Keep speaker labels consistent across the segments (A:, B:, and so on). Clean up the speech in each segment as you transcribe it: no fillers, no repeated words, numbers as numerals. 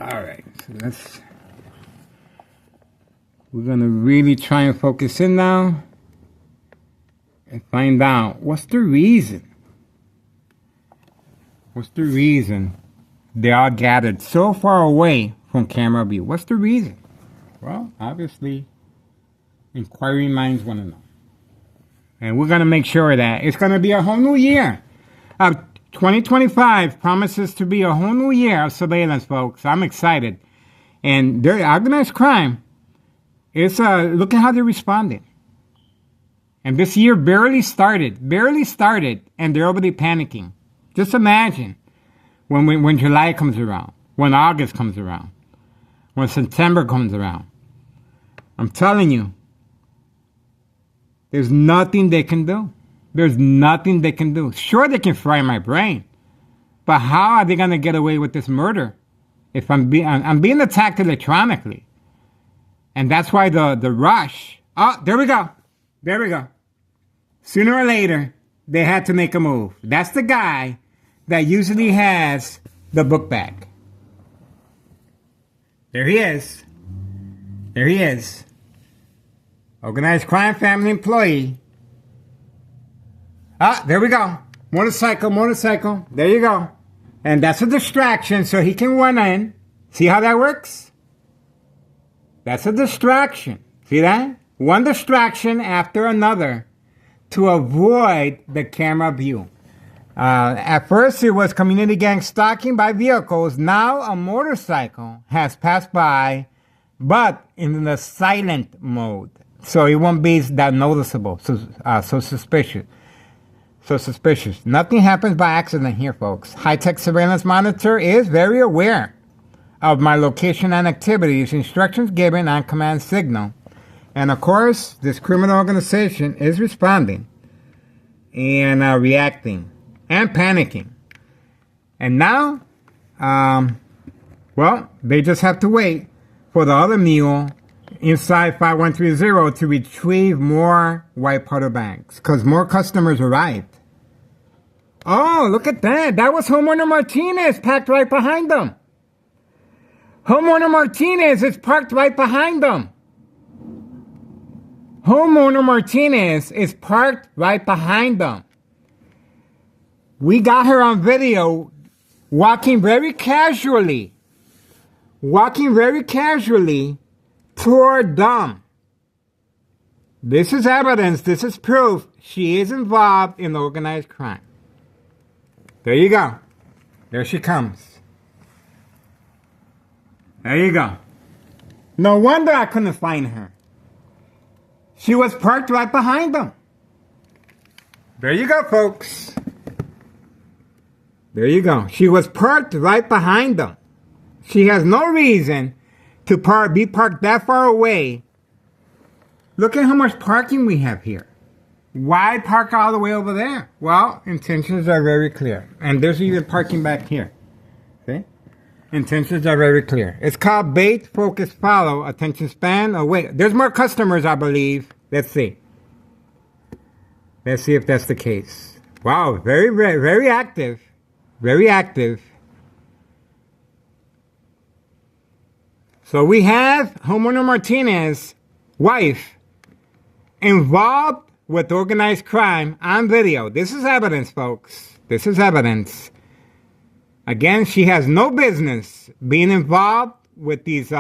A: Alright, so we're gonna really try and focus in now and find out what's the reason. What's the reason they all gathered so far away from camera view? What's the reason? Well, obviously, inquiring minds want to know. And we're going to make sure that it's going to be a whole new year. 2025 promises to be a whole new year of surveillance, folks. I'm excited. And their organized crime is, look at how they're responding. And this year barely started, and they're already panicking. Just imagine when July comes around, when August comes around, when September comes around. I'm telling you, there's nothing they can do. There's nothing they can do. Sure, they can fry my brain, but how are they going to get away with this murder if I'm being attacked electronically? And that's why the rush. Oh, there we go. There we go. Sooner or later, they had to make a move. That's the guy that usually has the book bag. There he is. There he is. Organized crime family employee. Ah, there we go. Motorcycle. There you go. And that's a distraction so he can run in. See how that works? That's a distraction. See that? One distraction after another to avoid the camera view. At first it was community gang stalking by vehicles. Now a motorcycle has passed by, but in the silent mode. So it won't be that noticeable, so suspicious. So suspicious. Nothing happens by accident here, folks. High-tech surveillance monitor is very aware of my location and activities, instructions given, and command signal. And of course, this criminal organization is responding and reacting and panicking. And now, well, they just have to wait for the other mule inside 5130 to retrieve more white powder bags because more customers arrived. Oh, look at that. That was Homeowner Martinez parked right behind them. Homeowner Martinez is parked right behind them. Homeowner Martinez is parked right behind them. We got her on video walking very casually toward them. This is evidence, this is proof she is involved in organized crime. There you go. There she comes. There you go. No wonder I couldn't find her. She was parked right behind them. There you go, folks. There you go. She was parked right behind them. She has no reason to be parked that far away. Look at how much parking we have here. Why park all the way over there? Well, intentions are very clear. And there's even parking back here. See? Intentions are very clear. It's called bait, focus, follow, attention span. Oh, wait. There's more customers, I believe. Let's see. Let's see if that's the case. Wow. Very, very, very active. Very active. So we have Homeowner Martinez's wife involved with organized crime on video. This is evidence, folks. This is evidence. Again, she has no business being involved with these.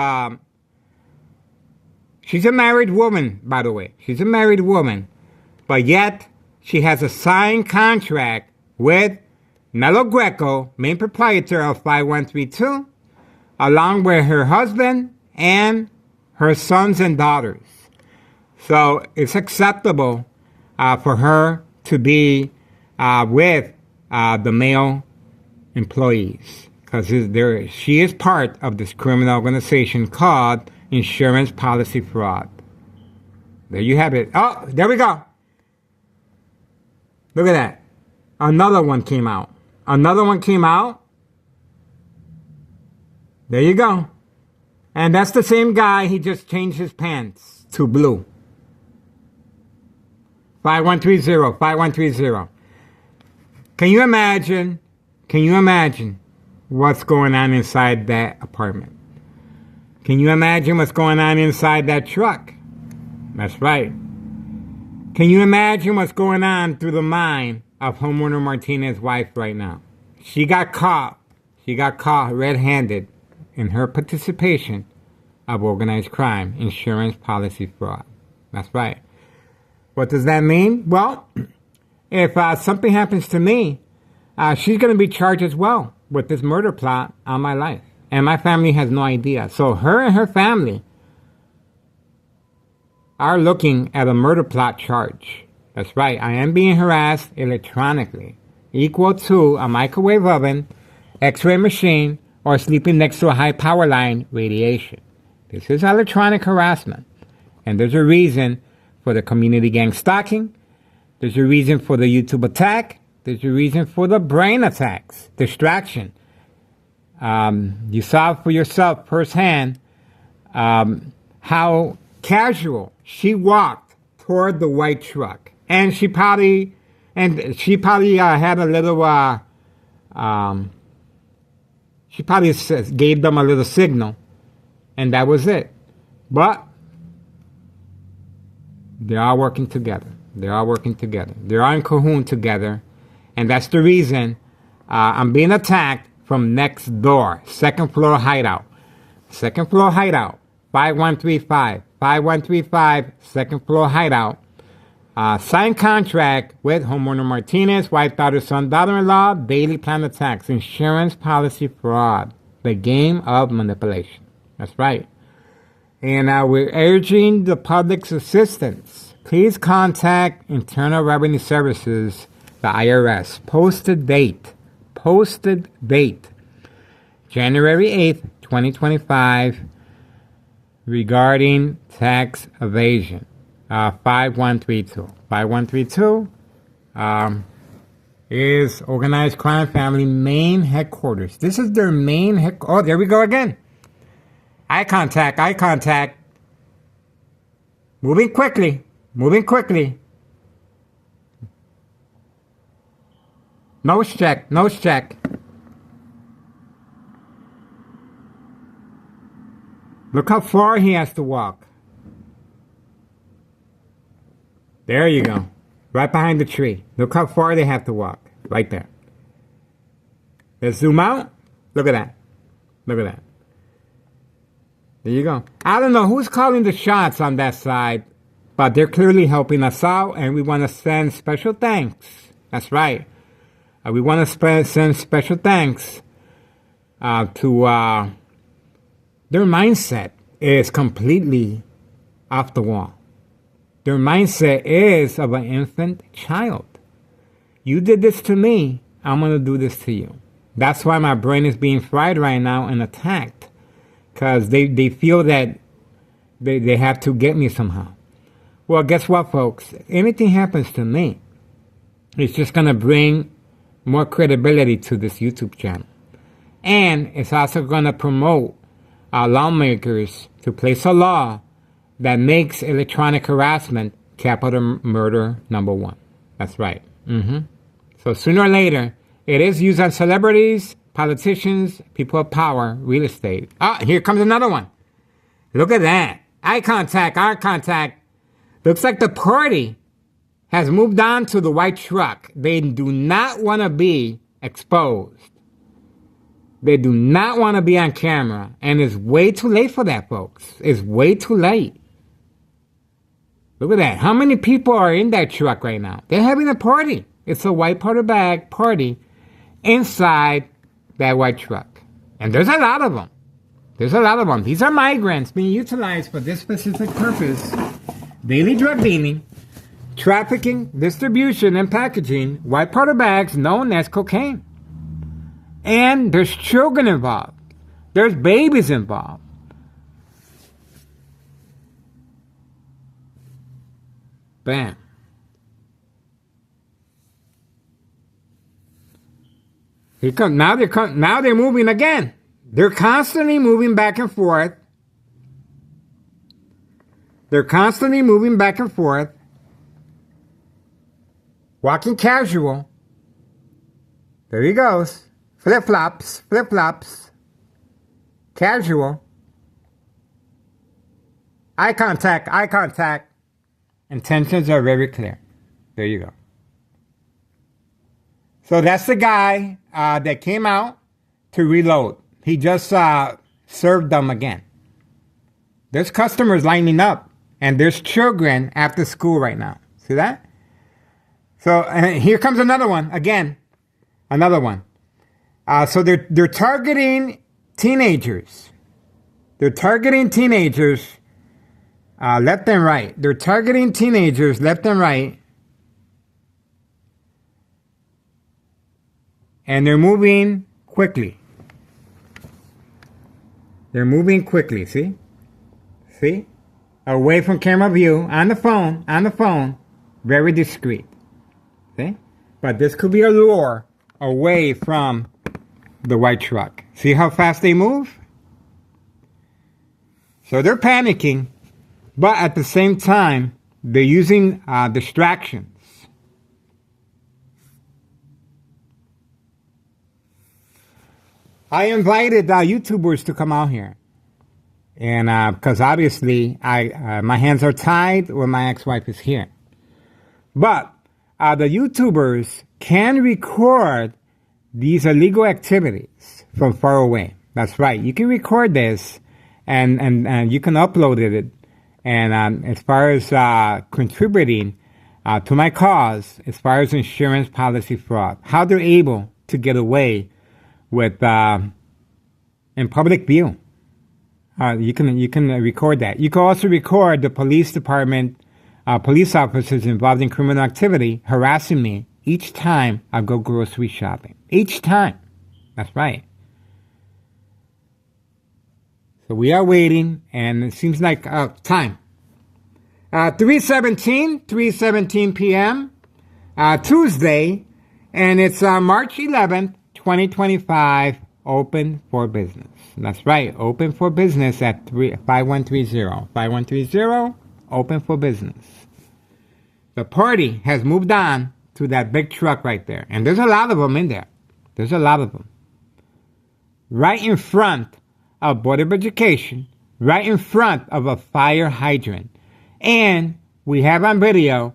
A: She's a married woman, by the way. She's a married woman. But yet, she has a signed contract with Melo Greco, main proprietor of 5132, along with her husband and her sons and daughters. So it's acceptable for her to be with the male employees because she is part of this criminal organization called Insurance Policy Fraud. There you have it. Oh, there we go. Look at that. Another one came out. Another one came out. There you go. And that's the same guy. He just changed his pants to blue. 5130. Can you imagine what's going on inside that apartment? Can you imagine what's going on inside that truck? That's right. Can you imagine what's going on through the mind of homeowner Martinez's wife right now? She got caught red-handed in her participation of organized crime, insurance policy fraud. That's right. What does that mean? Well, if something happens to me, she's going to be charged as well with this murder plot on my life. And my family has no idea. So her and her family are looking at a murder plot charge. That's right. I am being harassed electronically, equal to a microwave oven, x-ray machine, or sleeping next to a high power line, radiation. This is electronic harassment. And there's a reason for the community gang stalking. There's a reason for the YouTube attack. There's a reason for the brain attacks, distraction. You saw for yourself firsthand how casual she walked toward the white truck, and she probably had a little. She probably gave them a little signal, and that was it. But they're all working together. They're all working together. They're all in cahoon together, and that's the reason I'm being attacked from next door, second floor hideout. Second floor hideout, 5135. 5135, second floor hideout. Signed contract with homeowner Martinez, wife, daughter, son, daughter-in-law, daily plan attacks, insurance policy fraud, the game of manipulation. That's right. And we're urging the public's assistance. Please contact Internal Revenue Services, the IRS. Posted date, January 8th, 2025, regarding tax evasion. 5132. 5132 is Organized Crime Family main headquarters. This is their main headquarters. Oh, there we go again. Eye contact. Moving quickly. Nose check. Look how far he has to walk. There you go. Right behind the tree. Look how far they have to walk. Right there. Let's zoom out. Look at that. There you go. I don't know who's calling the shots on that side, but they're clearly helping us out, and we want to send special thanks. That's right. We want to send special thanks to their mindset is completely off the wall. Their mindset is of an infant child. You did this to me, I'm going to do this to you. That's why my brain is being fried right now and attacked. Because they feel that they have to get me somehow. Well, guess what, folks? If anything happens to me, it's just going to bring more credibility to this YouTube channel. And it's also going to promote lawmakers to place a law that makes electronic harassment capital murder #1. That's right. So sooner or later, it is used on celebrities, politicians, people of power, real estate. Here comes another one. Look at that. Eye contact. Looks like the party has moved on to the white truck. They do not want to be exposed. They do not want to be on camera. And it's way too late for that, folks. It's way too late. Look at that. How many people are in that truck right now? They're having a party. It's a white powder bag party inside that white truck. And there's a lot of them. These are migrants being utilized for this specific purpose. Daily drug dealing, trafficking, distribution, and packaging white powder bags known as cocaine. And there's children involved. There's babies involved. Bam. Now they're moving again. They're constantly moving back and forth. Walking casual. There he goes. flip-flops, casual, eye contact. Intentions are very clear. There you go. So that's the guy that came out to reload. He just served them again. There's customers lining up, and there's children after school right now. See that? So here comes another one again. Another one. So they're targeting teenagers. They're targeting teenagers left and right. They're targeting teenagers left and right. And they're moving quickly. They're moving quickly, see? See? Away from camera view, on the phone, very discreet. See? But this could be a lure away from the white truck. See how fast they move? So they're panicking, but at the same time, they're using distractions. I invited YouTubers to come out here. And because obviously my hands are tied when my ex-wife is here. But the YouTubers can record these illegal activities from far away. That's right. You can record this and you can upload it. And as far as contributing to my cause, as far as insurance policy fraud, how they're able to get away with in public view. You can record that. You can also record the police department, police officers involved in criminal activity harassing me each time I go grocery shopping. Each time. That's right. So we are waiting, and it seems like time. 3:17 p.m. Tuesday, and it's March 11th, 2025, open for business. That's right, open for business at 5130. 5130, open for business. The party has moved on to that big truck right there. And there's a lot of them in there. There's a lot of them. Right in front of Board of Education, right in front of a fire hydrant. And we have on video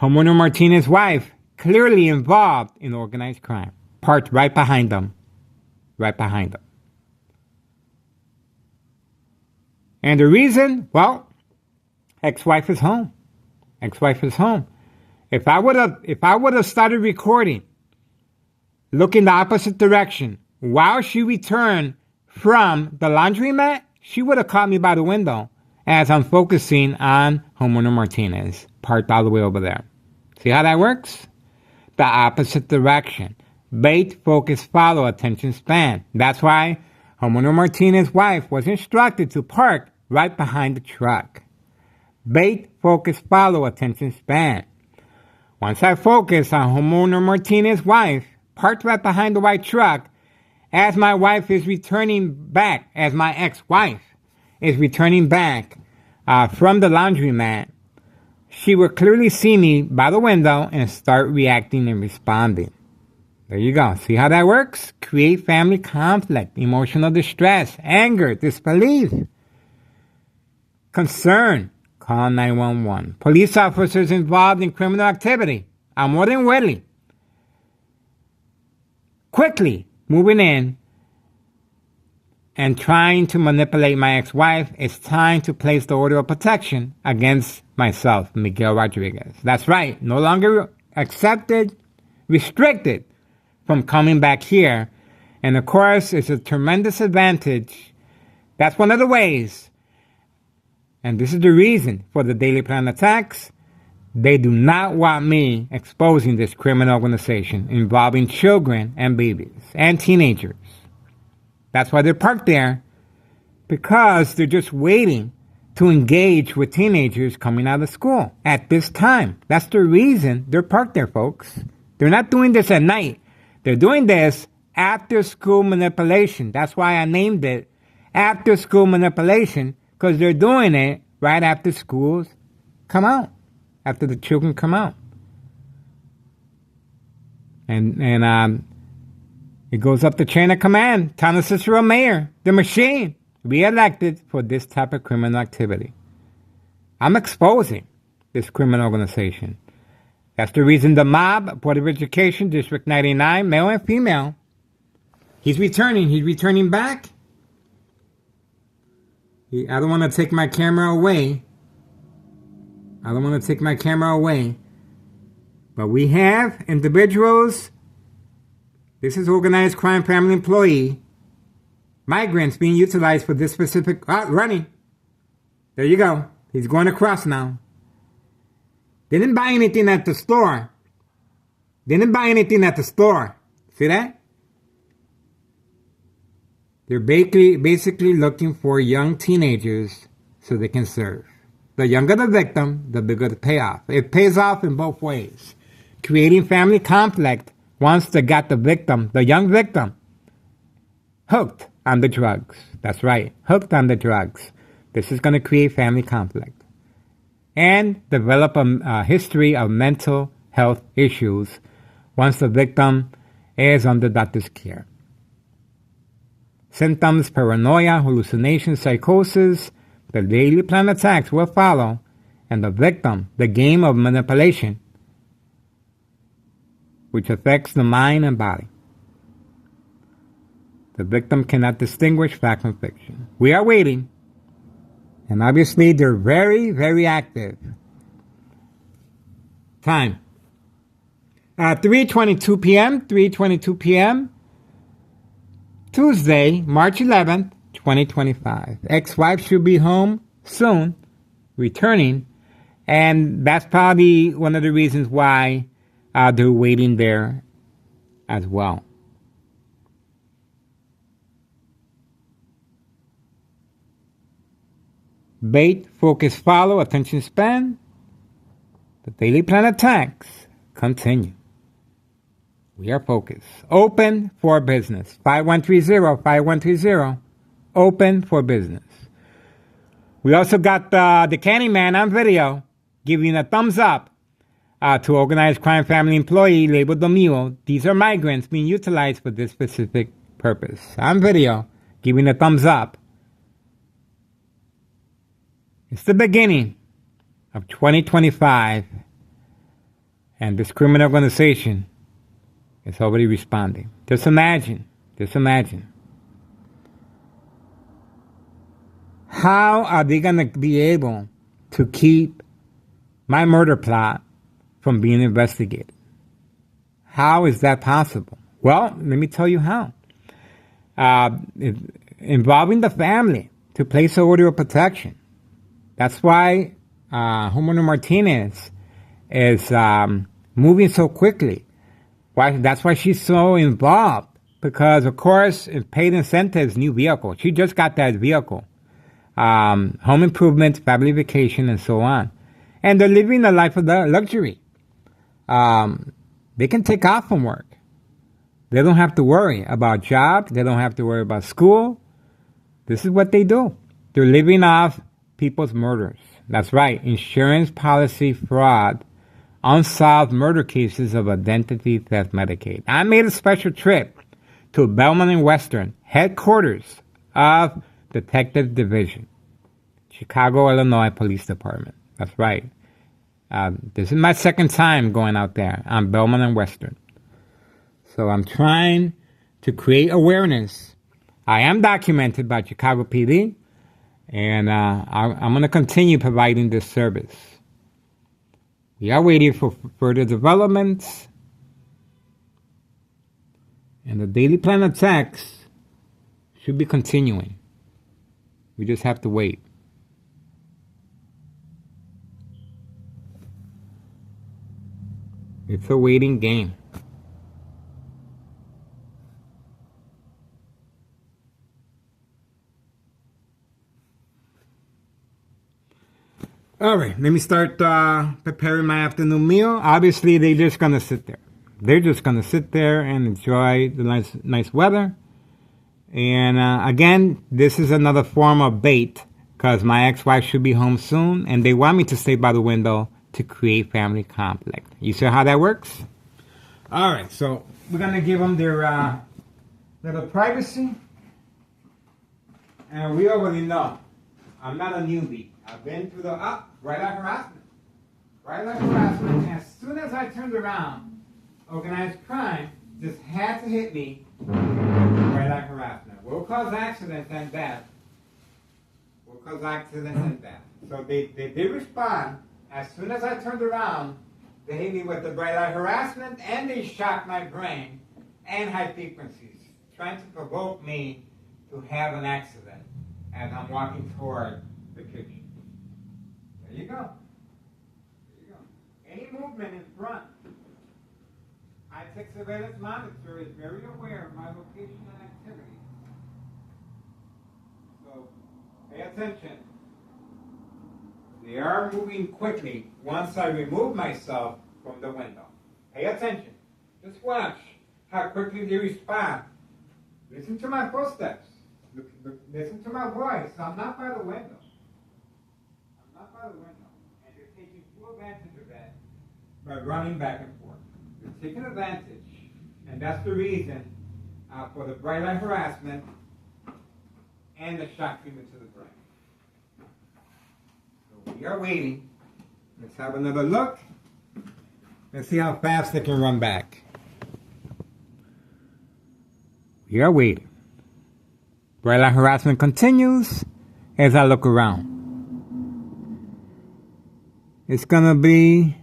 A: Homeowner Martinez's wife clearly involved in organized crime. Parked right behind them. Right behind them. And the reason, well, ex-wife is home. Ex-wife is home. If I would have started recording, looking the opposite direction, while she returned from the laundromat, she would have caught me by the window as I'm focusing on Homeowner Martinez, parked all the way over there. See how that works? The opposite direction. Bait, focus, follow, attention span. That's why Homeowner Martinez's wife was instructed to park right behind the truck. Bait, focus, follow, attention span. Once I focus on Homeowner Martinez's wife, parked right behind the white truck, as my wife is returning back, as my ex-wife is returning back from the laundromat, she will clearly see me by the window and start reacting and responding. There you go. See how that works? Create family conflict, emotional distress, anger, disbelief, concern. Call 911. Police officers involved in criminal activity are more than willing. Quickly moving in and trying to manipulate my ex-wife. It's time to place the order of protection against myself, Miguel Rodriguez. That's right. No longer accepted, restricted from coming back here. And of course, it's a tremendous advantage. That's one of the ways. And this is the reason for the Daily Plan attacks. They do not want me exposing this criminal organization involving children and babies and teenagers. That's why they're parked there, because they're just waiting to engage with teenagers coming out of school at this time. That's the reason they're parked there, folks. They're not doing this at night. They're doing this after school manipulation. That's why I named it after school manipulation, because they're doing it right after schools come out, after the children come out. And It goes up the chain of command. Town of Cicero mayor, the machine, re-elected for this type of criminal activity. I'm exposing this criminal organization. That's the reason the mob, Board of Education, District 99, male and female, he's returning back. I don't want to take my camera away. But we have individuals. This is organized crime family employee. Migrants being utilized for this specific... running. There you go. He's going across now. They didn't buy anything at the store. See that? They're basically looking for young teenagers so they can serve. The younger the victim, the bigger the payoff. It pays off in both ways. Creating family conflict once they got the victim, the young victim, hooked on the drugs. That's right, hooked on the drugs. This is going to create family conflict. And develop a history of mental health issues once the victim is under doctor's care. Symptoms, paranoia, hallucinations, psychosis, the daily plan attacks will follow, and the victim, the game of manipulation, which affects the mind and body. The victim cannot distinguish fact from fiction. We are waiting, and obviously they're very, very active. Time. 3:22 p.m., Tuesday, March 11th, 2025. Ex-wife should be home soon, returning, and that's probably one of the reasons why they're waiting there as well. Bait, focus, follow, attention span. The daily plan attacks continue. We are focused. Open for business. 5130. Open for business. We also got the Candyman on video giving a thumbs up to organized crime family employee labeled the mule. These are migrants being utilized for this specific purpose. On video, giving a thumbs up. It's the beginning of 2025, and this criminal organization is already responding. Just imagine. How are they going to be able to keep my murder plot from being investigated? How is that possible? Well, let me tell you how. Involving the family to place an order of protection. That's why Homeowner Martinez is moving so quickly. That's why she's so involved. Because, of course, it paid incentives, new vehicle. She just got that vehicle. Home improvement, family vacation, and so on. And they're living a life of luxury. They can take off from work. They don't have to worry about jobs. They don't have to worry about school. This is what they do. They're living off people's murders. That's right. Insurance policy fraud. Unsolved murder cases of identity theft Medicaid. I made a special trip to Belmont and Western, headquarters of Detective Division, Chicago, Illinois Police Department. That's right. This is my second time going out there on Belmont and Western. So I'm trying to create awareness. I am documented by Chicago PD, and I'm going to continue providing this service. We are waiting for further developments, and the daily plan attacks should be continuing. We just have to wait. It's a waiting game. All right, let me start preparing my afternoon meal. Obviously, they're just going to sit there. They're just going to sit there and enjoy the nice weather. And again, this is another form of bait because my ex-wife should be home soon, and they want me to stay by the window to create family conflict. You see how that works? All right, so we're going to give them their Little privacy. And we already know I'm not a newbie. I've been through the bright light harassment. Bright light harassment. As soon as I turned around, organized crime just had to hit me with bright light harassment. Will cause accidents and death. Will cause accidents and death. So they did respond. As soon as I turned around, they hit me with the bright light harassment and they shocked my brain and high frequencies, trying to provoke me to have an accident as I'm walking toward the kitchen. There you go. There you go. Any movement in front. High-tech surveillance monitor is very aware of my location and activity. So pay attention. They are moving quickly once I remove myself from the window. Pay attention. Just watch how quickly they respond. Listen to my footsteps. Listen to my voice. I'm not by the window. I'm not by the window. And they're taking full advantage of that by running back and forth. They're taking advantage. And that's the reason for the bright light harassment and the shock treatment to the brain. So we are waiting. Let's have another look. Let's see how fast they can run back. We are waiting. Bright light harassment continues as I look around. It's gonna be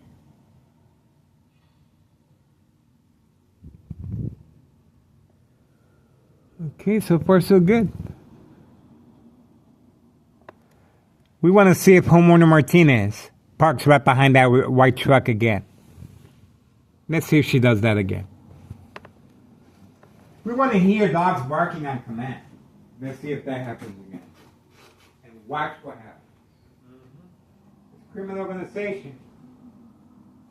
A: okay, so far so good. We want to see if homeowner Martinez parks right behind that white truck again. Let's see if she does that again. We want to hear dogs barking on command. Let's see if that happens again. And watch what happens. This criminal organization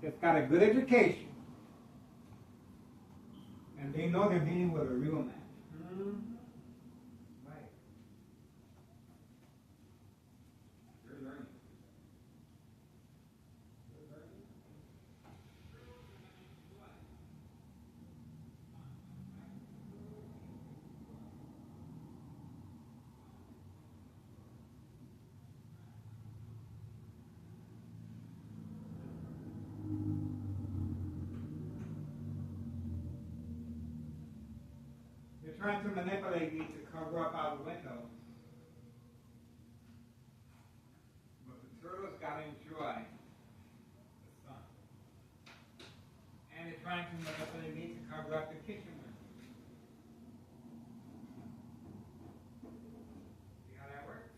A: just got a good education. And they know they're dealing with a real man. Right. They're learning. They're trying to manipulate me to cover up our window. But the turtles got to enjoy the sun. And they're trying to manipulate me to cover up the kitchen window. See how that works?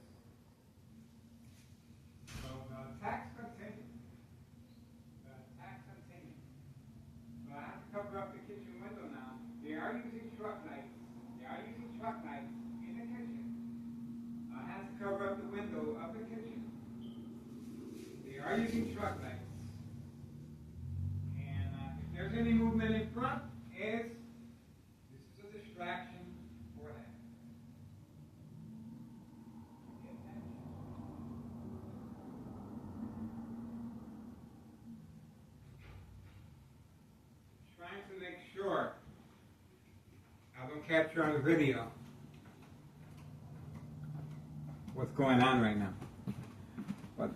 A: So the attacks continue. The attacks continue. So I have to cover up the kitchen window now. They are using truck lights. They are using truck lights in the kitchen. I have to cover up the window of the kitchen. They are using truck lights. And if there's any movement in front, this is a distraction for that. Trying to make sure I don't capture on the video what's going on right now. But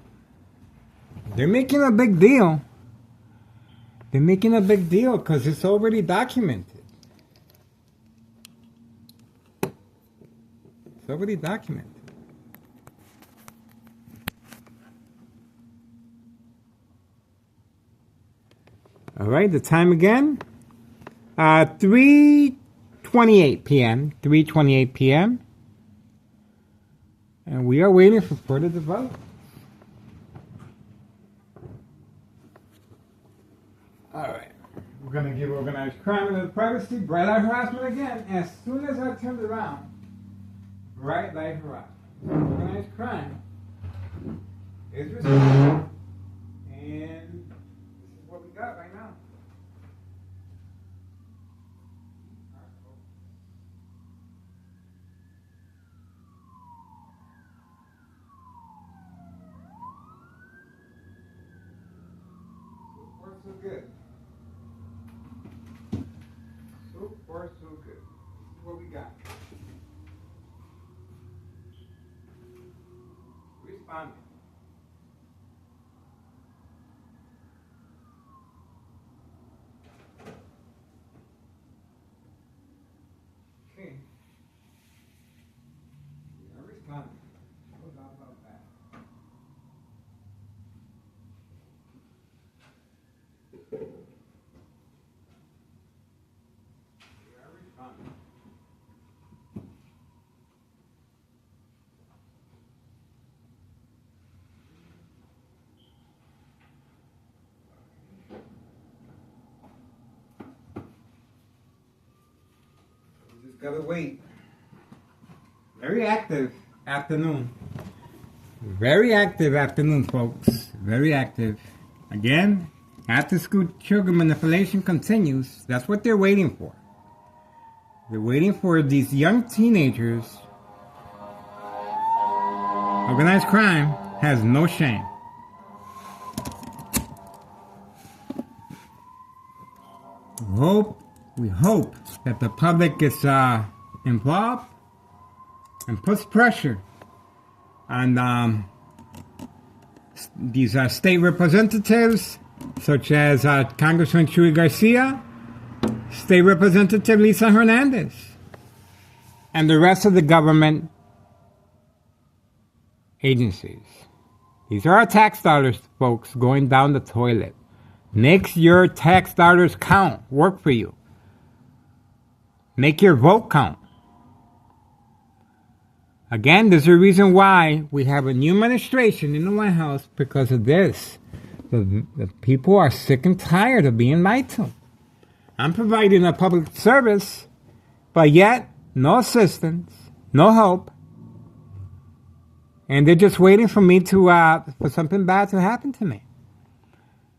A: they're making a big deal. They're making a big deal because it's already documented. It's already documented. All right, the time again. 3:28 p.m. 3:28 p.m. And we are waiting for further development. All right. We're going to give organized crime and privacy, bright light harassment again. As soon as I turned around, bright light harassment. Organized crime is responding. And this is what we got right now. So good. So far, so good. This is what we got. coming. Okay. Whoever's coming. Hold on about that. Whoever's coming. Just gotta wait. Very active afternoon. Very active afternoon, folks. Very active. Again, after school sugar manipulation continues. That's what they're waiting for. They're waiting for these young teenagers. Organized crime has no shame. We hope that the public gets involved and puts pressure on these state representatives, such as Congressman Chuy Garcia, State Representative Lisa Hernandez, and the rest of the government agencies. These are our tax dollars, folks, going down the toilet. Make your tax dollars count, work for you. Make your vote count. Again, there's a reason why we have a new administration in the White House because of this. The people are sick and tired of being lied to. I'm providing a public service, but yet no assistance, no help, and they're just waiting for me to for something bad to happen to me.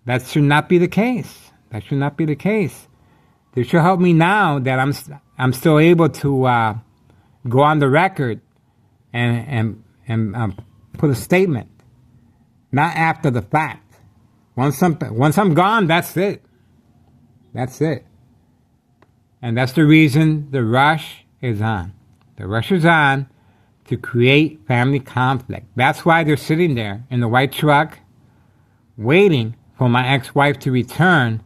A: That should not be the case. That should not be the case. They should help me now that I'm still able to go on the record and put a statement, not after the fact. Once I'm gone, that's it. That's it. And that's the reason the rush is on. The rush is on to create family conflict. That's why they're sitting there in the white truck waiting for my ex-wife to return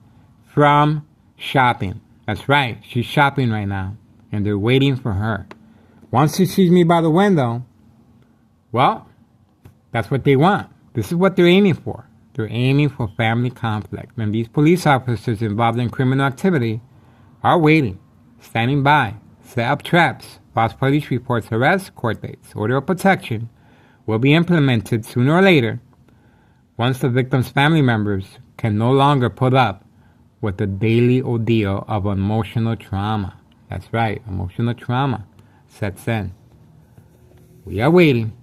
A: from shopping. That's right, she's shopping right now, and they're waiting for her. Once she sees me by the window, well, that's what they want. This is what they're aiming for. They're aiming for family conflict. And these police officers involved in criminal activity are waiting, standing by, set up traps, false police reports, arrests, court dates, order of protection will be implemented sooner or later once the victim's family members can no longer put up with the daily ordeal of emotional trauma. That's right, emotional trauma sets in. We are waiting.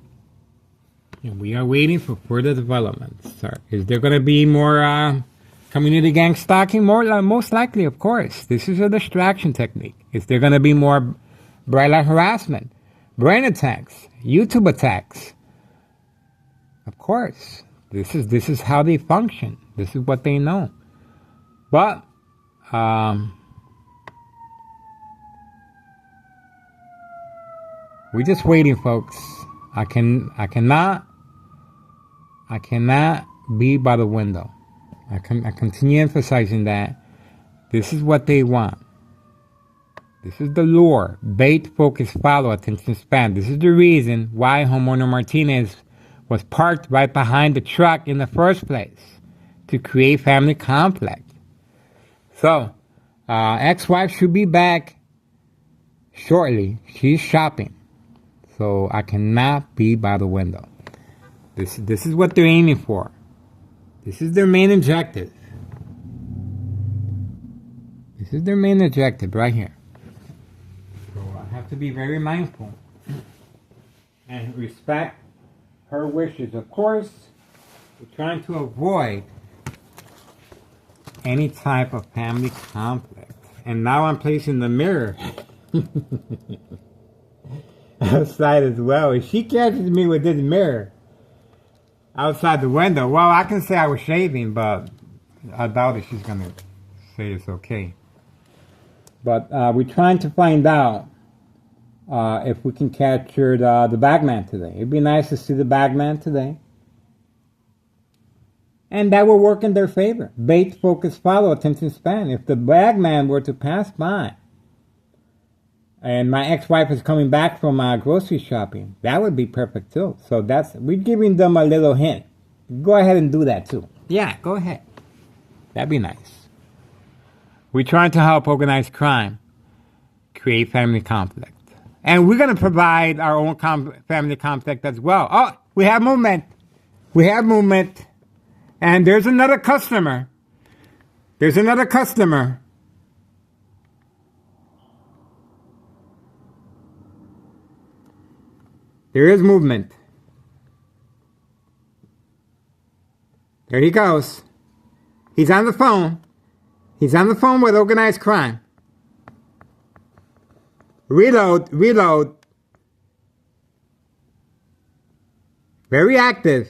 A: And we are waiting for further developments. Is there going to be more community gang stalking? Most likely, of course. This is a distraction technique. Is there going to be more bright light harassment, brain attacks, YouTube attacks? Of course. This is how they function. This is what they know. But we're just waiting, folks. I cannot be by the window. I continue emphasizing that this is what they want. This is the lure. Bait, focus, follow, attention span. This is the reason why homeowner Martinez was parked right behind the truck in the first place, to create family conflict. So, ex-wife should be back shortly. She's shopping. So I cannot be by the window. This is what they're aiming for. This is their main objective. This is their main objective right here. So I have to be very mindful and respect her wishes. Of course, we're trying to avoid any type of family conflict. And now I'm placing the mirror outside as well. If she catches me with this mirror outside the window, well, I can say I was shaving, but I doubt if she's going to say it's okay. But we're trying to find out if we can capture the bagman today. It'd be nice to see the bagman today. And that will work in their favor. Bait, focus, follow, attention span. If the bagman were to pass by, and my ex-wife is coming back from grocery shopping, that would be perfect too. So we're giving them a little hint. Go ahead and do that too. Yeah, go ahead. That'd be nice. We're trying to help organized crime create family conflict. And we're going to provide our own family conflict as well. Oh, we have movement. We have movement. And there's another customer. There's another customer. There is movement. There he goes. He's on the phone. He's on the phone with organized crime. Reload, reload. Very active.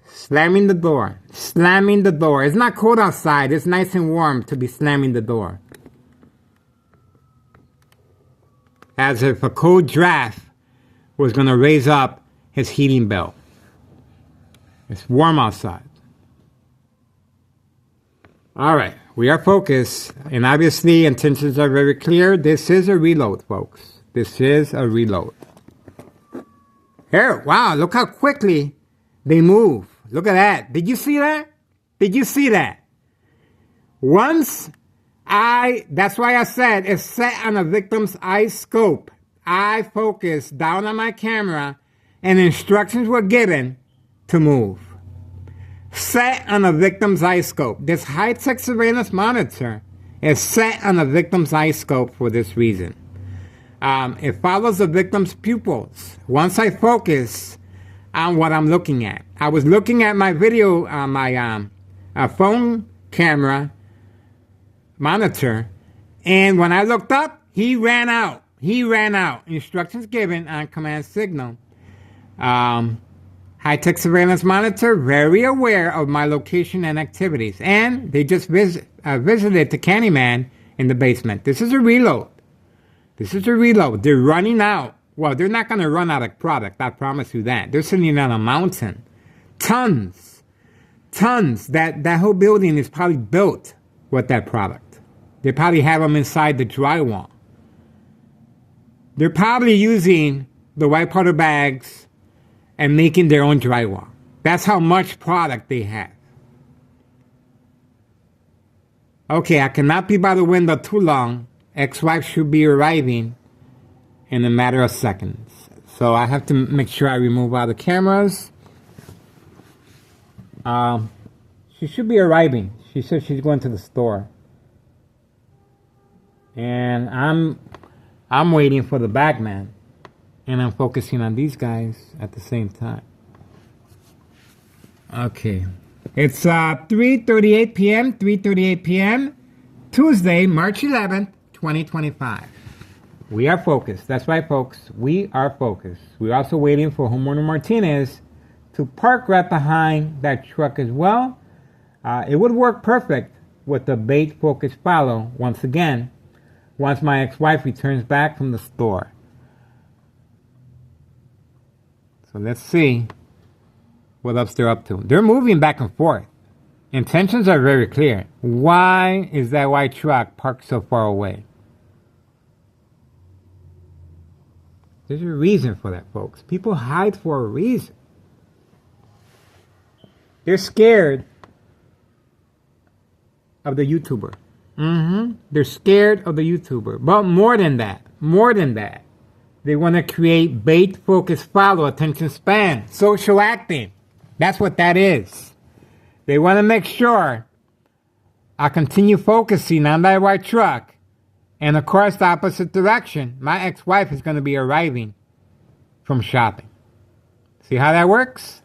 A: Slamming the door. Slamming the door. It's not cold outside. It's nice and warm to be slamming the door. As if a cold draft was going to raise up his heating bill. It's warm outside. All right, we are focused, and obviously intentions are very clear. This is a reload, folks. This is a reload. Here, wow, look how quickly they move. Look at that. Did you see that? Did you see that? That's why I said it's set on a victim's eye scope. I focused down on my camera and instructions were given to move. Set on a victim's eye scope. This high-tech surveillance monitor is set on a victim's eye scope for this reason. It follows the victim's pupils. Once I focus on what I'm looking at. I was looking at my video on my phone camera monitor, and when I looked up, he ran out. He ran out. Instructions given on command signal. High-tech surveillance monitor, very aware of my location and activities. And they just visited the Candyman in the basement. This is a reload. This is a reload. They're running out. Well, they're not going to run out of product. I promise you that. They're sitting on a mountain. Tons. Tons. That whole building is probably built with that product. They probably have them inside the drywall. They're probably using the white powder bags and making their own drywall. That's how much product they have. Okay, I cannot be by the window too long. Ex-wife should be arriving in a matter of seconds. So I have to make sure I remove all the cameras. She should be arriving. She said she's going to the store. And I'm waiting for the bagman. And I'm focusing on these guys at the same time. Okay. It's 3:38 p.m. 3:38 p.m. Tuesday, March 11th, 2025. We are focused. That's right, folks. We are focused. We're also waiting for homeowner Martinez to park right behind that truck as well. It would work perfect with the bait focus follow once again, once my ex-wife returns back from the store. So let's see what else they're up to. They're moving back and forth. Intentions are very clear. Why is that white truck parked so far away? There's a reason for that, folks. People hide for a reason. They're scared of the YouTuber. They're scared of the YouTuber. But more than that, they want to create bait, focus, follow, attention span, social acting. That's what that is. They want to make sure I continue focusing on that white truck. And of course, the opposite direction. My ex-wife is going to be arriving from shopping. See how that works?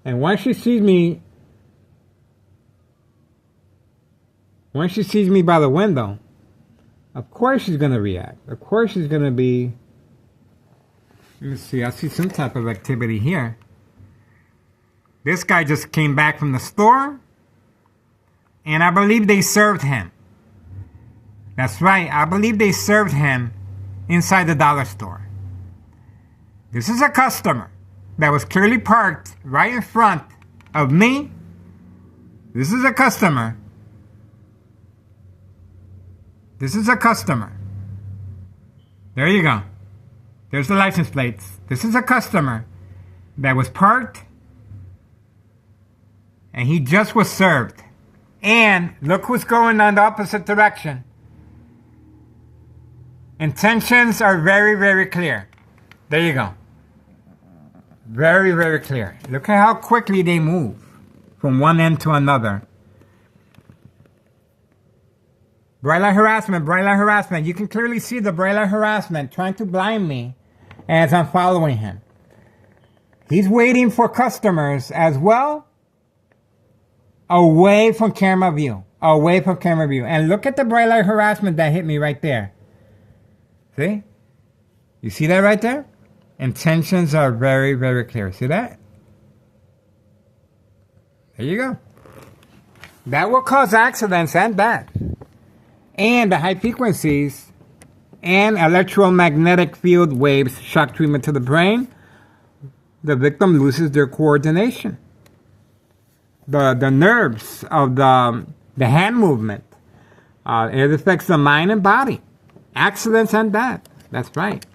A: And once she sees me by the window, of course she's going to react. Of course she's going to be... Let me see. I see some type of activity here. This guy just came back from the store. And I believe they served him. That's right. I believe they served him inside the dollar store. This is a customer that was clearly parked right in front of me. This is a customer. This is a customer. There you go. There's the license plates. This is a customer that was parked and he just was served. And look who's going on the opposite direction. Intentions are very, very clear. There you go. Very, very clear. Look at how quickly they move from one end to another. Bright light harassment, bright light harassment. You can clearly see the bright light harassment trying to blind me as I'm following him. He's waiting for customers as well. Away from camera view. Away from camera view. And look at the bright light harassment that hit me right there. See? You see that right there? Intentions are very, very clear. See that? There you go. That will cause accidents and death. And the high frequencies and electromagnetic field waves shock treatment to the brain. The victim loses their coordination. The nerves of the hand movement. It affects the mind and body. Accidents and death. That's right.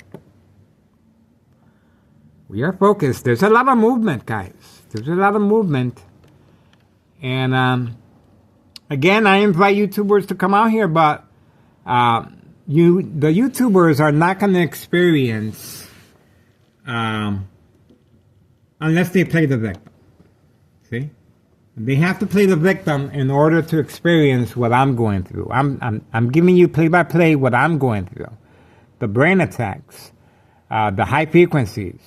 A: We are focused. There's a lot of movement, guys. There's a lot of movement. And again, I invite YouTubers to come out here, but the YouTubers are not going to experience unless they play the victim. See? They have to play the victim in order to experience what I'm going through. I'm giving you play-by-play what I'm going through. The brain attacks, the high frequencies.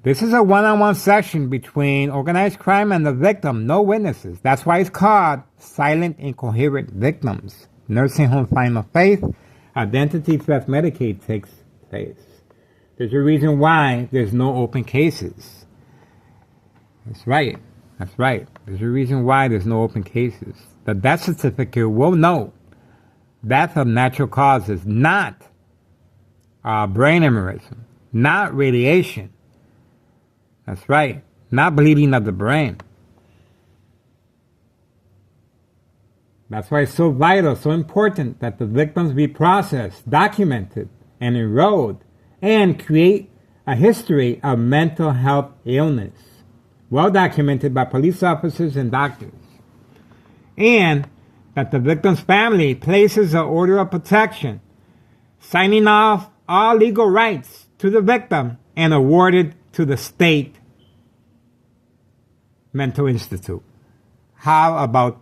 A: This is a one-on-one session between organized crime and the victim. No witnesses. That's why it's called Silent Incoherent Victims. Nursing home final faith. Identity theft Medicaid takes place. There's a reason why there's no open cases. That's right. That's right. There's a reason why there's no open cases. The death certificate will note death of natural causes, not brain aneurysm, not radiation. That's right. Not bleeding of the brain. That's why it's so vital, so important that the victims be processed, documented, and enrolled, and create a history of mental health illness, well documented by police officers and doctors. And that the victim's family places an order of protection, signing off all legal rights to the victim and awarded to the state mental institute. How about